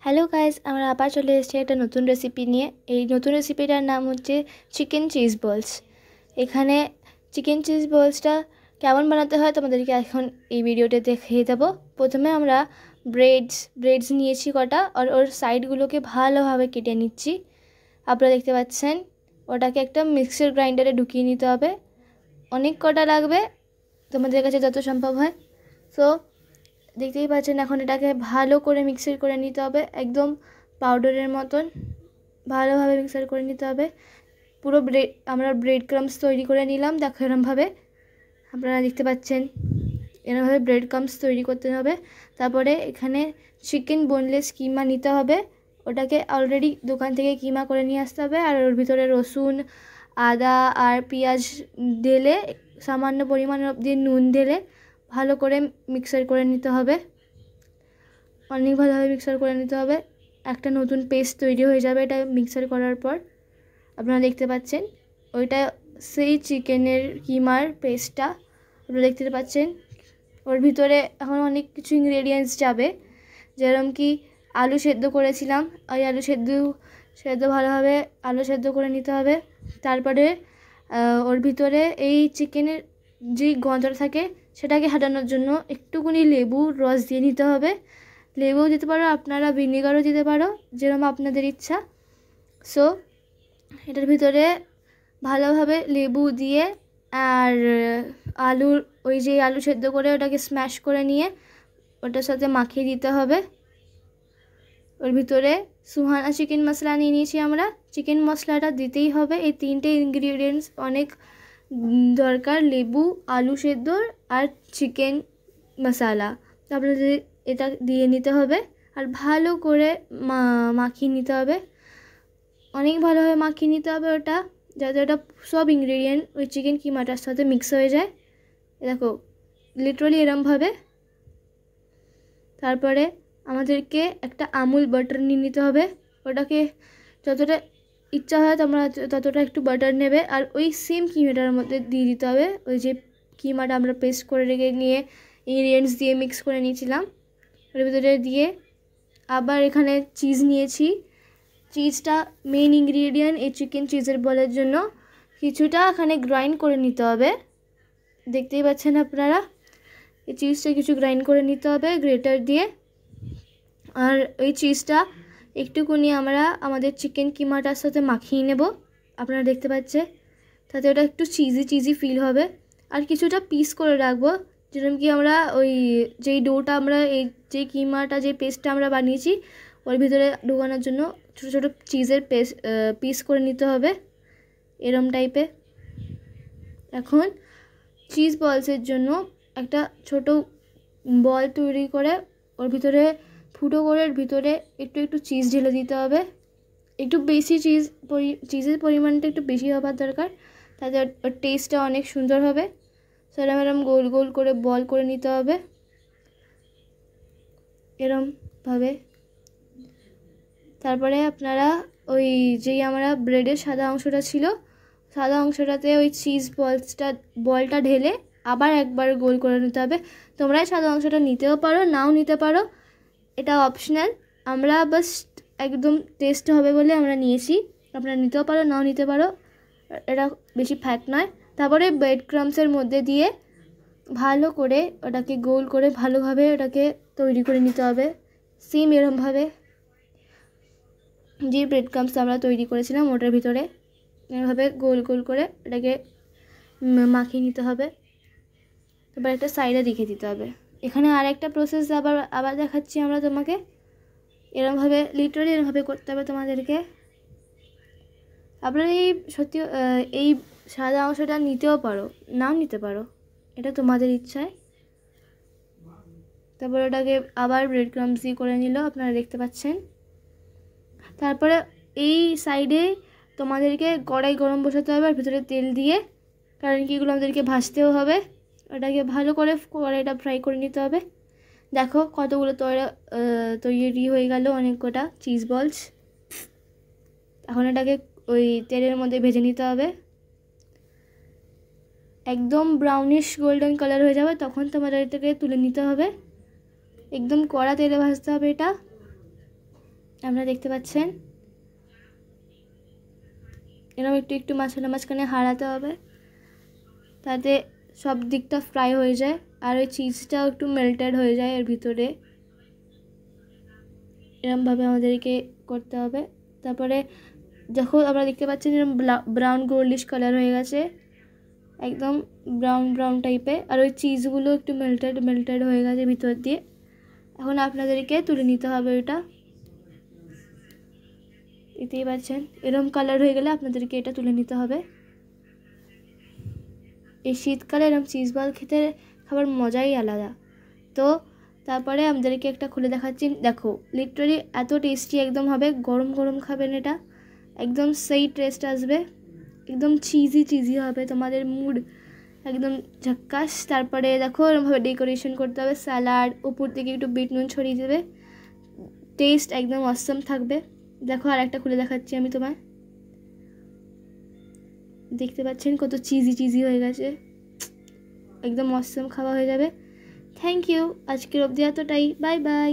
Hello guys, আমরা আবার চলে এসেছি একটা নতুন রেসিপি নিয়ে। এই নতুন রেসিপিটার নাম হচ্ছে চিকেন চিজ বলস। এখানে চিকেন চিজ বলসটা কেমন বানাতে হয় তোমাদেরকে এখন এই ভিডিওতে দেখিয়ে দেবো। প্রথমে আমরা ব্রেডস নিয়েছি কটা, আর ওর সাইডগুলোকে ভালোভাবে কেটে নিচ্ছি। আপনারা দেখতে পাচ্ছেন ওটাকে একটা মিক্সার গ্রাইন্ডারে ঢুকিয়ে নিতে হবে। অনেক কটা লাগবে, তোমাদের কাছে যত সম্ভব হয়। সো দেখতেই পাচ্ছেন এখন এটাকে ভালো করে মিক্সার করে নিতে হবে, একদম পাউডারের মতন ভালোভাবে মিক্সার করে নিতে হবে। পুরো আমরা ব্রেড ক্রাম্বস তৈরি করে নিলাম। দেখো এরমভাবে আপনারা দেখতে পাচ্ছেন, এরমভাবে ব্রেড ক্রাম্বস তৈরি করতে হবে। তারপরে এখানে চিকেন বোনলেস কিমা নিতে হবে। ওটাকে অলরেডি দোকান থেকে কিমা করে নিয়ে আসতে হবে। আর ওর ভিতরে রসুন, আদা আর পেঁয়াজ ঢেলে, সামান্য পরিমাণ অবধি নুন ঢেলে ভালো করে মিক্সার করে নিতে হবে। অনেক ভালোভাবে মিক্সার করে নিতে হবে। একটা নতুন পেস্ট তৈরি হয়ে যাবে এটা মিক্সার করার পর। আপনারা দেখতে পাচ্ছেন ওইটা সেই চিকেনের কিমার পেস্টটা আপনারা দেখতে পাচ্ছেন। ওর ভিতরে এখন অনেক কিছু ইনগ্রেডিয়েন্টস যাবে, যেরকম কি আলু সেদ্ধ করেছিলাম, ওই আলু সেদ্ধ ভালোভাবে আলু সেদ্ধ করে নিতে হবে। তারপরে ওর ভিতরে এই চিকেনের যে গন্ধটা থাকে সেটাকে হাঁটানোর জন্য একটুখানি লেবুর রস দিয়ে নিতে হবে। লেবুও দিতে পারো, আপনারা ভিনেগারও দিতে পারো, যেরকম আপনাদের ইচ্ছা। সো এটার ভিতরে ভালোভাবে লেবু দিয়ে আর আলুর ওই যে আলু সেদ্ধ করে ওটাকে স্ম্যাশ করে নিয়ে ওটার সাথে মাখিয়ে দিতে হবে। ওর ভিতরে সুহানা চিকেন মশলা নিয়ে নিয়েছি আমরা। চিকেন মশলাটা দিতেই হবে। এই তিনটে ইনগ্রিডিয়েন্টস অনেক দরকার, লেবু, আলু সেদ্ধ আর চিকেন মশলা। তারপরে এটা দিয়ে নিতে হবে আর ভালো করে মাখিয়ে নিতে হবে। অনেক ভালোভাবে মাখিয়ে নিতে হবে ওটা, যাতে ওটা সব ইনগ্রিডিয়েন্ট ওই চিকেন কিমাটার সাথে মিক্স হয়ে যায়। দেখো লিটারালি এরমভাবে। তারপরে আমাদেরকে একটা আমুল বাটার নিয়ে নিতে হবে। ওটাকে যতটা ইচ্ছা হয় তোমরা ততটা একটু বাটার নেবে, আর ওই সেম কিমাটার মধ্যে দিয়ে দিতে হবে ওই যে কিমাটা আমরা পেস্ট করে রেখে নিয়ে ইনগ্রিডিয়েন্টস দিয়ে মিক্স করে নিয়েছিলাম ওর ভিতরে দিয়ে। আবার এখানে চিজ নিয়েছি। চিজটা মেন ইনগ্রিডিয়েন্ট এই চিকেন চিজের বলের জন্য। কিছুটা এখানে গ্রাইন্ড করে নিতে হবে, দেখতেই পাচ্ছেন আপনারা। এই চিজটা কিছু গ্রাইন্ড করে নিতে হবে গ্রেটার দিয়ে। আর ওই চিজটা একটুকুনি আমরা আমাদের চিকেন কিমাটার সাথে মাখিয়ে নেব, আপনারা দেখতে পাচ্ছেন, তাতে ওটা একটু চিজি ফিল হবে। আর কিছুটা পিস করে রাখবো, যেরকম কি আমরা ওই যেই ডোটা আমরা এই যে কিমাটা যে পেস্টটা আমরা বানিয়েছি ওর ভিতরে ঢোকানোর জন্য ছোটো ছোটো চিজের পিস করে নিতে হবে এরম টাইপে। এখন চিজ বলসের জন্য একটা ছোট বল তৈরি করে ওর ভিতরে ফুটো করে ওর ভিতরে একটু চিজ ঢেলে দিতে হবে। একটু বেশি চিজের পরিমাণটা একটু বেশি হবার দরকার, তাতে ওর টেস্টটা অনেক সুন্দর হবে। সেরকম এরম গোল গোল করে বল করে নিতে হবে এরমভাবে। তারপরে আপনারা ওই যেই আমরা ব্রেডের সাদা অংশটা ছিল, সাদা অংশটাতে ওই চিজ বলটা ঢেলে আবার একবার গোল করে নিতে হবে। তোমরা সাদা অংশটা নিতেও পারো, নাও নিতে পারো, এটা অপশনাল। আমরা বাস একদম টেস্ট হবে বলে আমরা নিয়েছি। আপনারা নিতেও পারো, নাও নিতে পারো, এটা বেশি ফ্যাক্ট নয়। তারপরে ব্রেড ক্রাম্বসের মধ্যে দিয়ে ভালো করে ওটাকে গোল করে ভালোভাবে ওটাকে তৈরি করে নিতে হবে। সেম এরমভাবে যে ব্রেড ক্রাম্বস আমরা তৈরি করেছিলাম ওটার ভিতরে এভাবে গোল গোল করে এটাকে মাখিয়ে নিতে হবে। তারপর একটা সাইডে রেখে দিতে হবে। এখানে আর একটা প্রসেস আবার দেখাচ্ছি আমরা তোমাকে। এরমভাবে লিটারালি এরমভাবে করতে হবে তোমাদেরকে। আপনারা এই সাদা অংশটা নিতেও পারো, নাও নিতে পারো, এটা তোমাদের ইচ্ছায়। তারপর ওটাকে আবার ব্রেড ক্রাম্বস দিয়ে করে নিল, আপনারা দেখতে পাচ্ছেন। তারপরে এই সাইডে তোমাদেরকে কড়াই গরম বসাতে হবে আর ভিতরে তেল দিয়ে, কারণ কি এগুলো আমাদেরকে ভাজতেও হবে। ওটাকে ভালো করে কড়াইটা ফ্রাই করে নিতে হবে। দেখো কতগুলো তৈরি হয়ে গেল, অনেক কটা চিজ বলস। এখন এটাকে ওই তেলের মধ্যে ভেজে নিতে হবে, একদম ব্রাউনিশ গোল্ডেন কালার হয়ে যাবে, তখন তোমাদের এটাকে তুলে নিতে হবে। একদম কড়া তেলে ভাজতে হবে এটা। আপনারা দেখতে পাচ্ছেন এরকম একটু একটু মাঝখানে হারাতে হবে, তাতে সব দিকটা ফ্রাই হয়ে যায় আর ওই চিজটাও একটু মেল্টেড হয়ে যায় এর ভিতরে। এরকমভাবে আমাদেরকে করতে হবে। তারপরে যখন আমরা দেখতে পাচ্ছেন এরকম ব্রাউন গোল্ডিশ কালার হয়ে গেছে, একদম ব্রাউন ব্রাউন টাইপের, আর ওই চিজগুলো একটু মেল্টেড হয়ে গেছে ভিতর দিয়ে। এখন আপনাদেরকে তুলে নিতে হবে ওটা, দেখতেই পাচ্ছেন এরকম কালার হয়ে গেলে আপনাদেরকে এটা তুলে নিতে হবে। এই শীতকালে এরকম চিজ বল খেতে খাবার মজাই আলাদা। তো তারপরে আমাদেরকে একটা খুলে দেখাচ্ছি, দেখো লিটারালি এত টেস্টি একদম হবে, গরম গরম খাবেন এটা, একদম সেই টেস্ট আসবে, একদম চিজি হবে, তোমাদের মুড একদম ঝাক্কাস। তারপরে দেখো এরকমভাবে ডেকোরেশন করতে হবে, স্যালাড উপর থেকে একটু বিট নুন ছড়িয়ে দেবে, টেস্ট একদম অসম থাকবে। দেখো আর একটা খুলে দেখাচ্ছি আমি তোমায়, দেখতে পাচ্ছেন কত চিজি হয়ে গেছে, একদম অসম খাওয়া হয়ে যাবে। থ্যাংক ইউ, আজকের অবধি এতটাই, বাই বাই।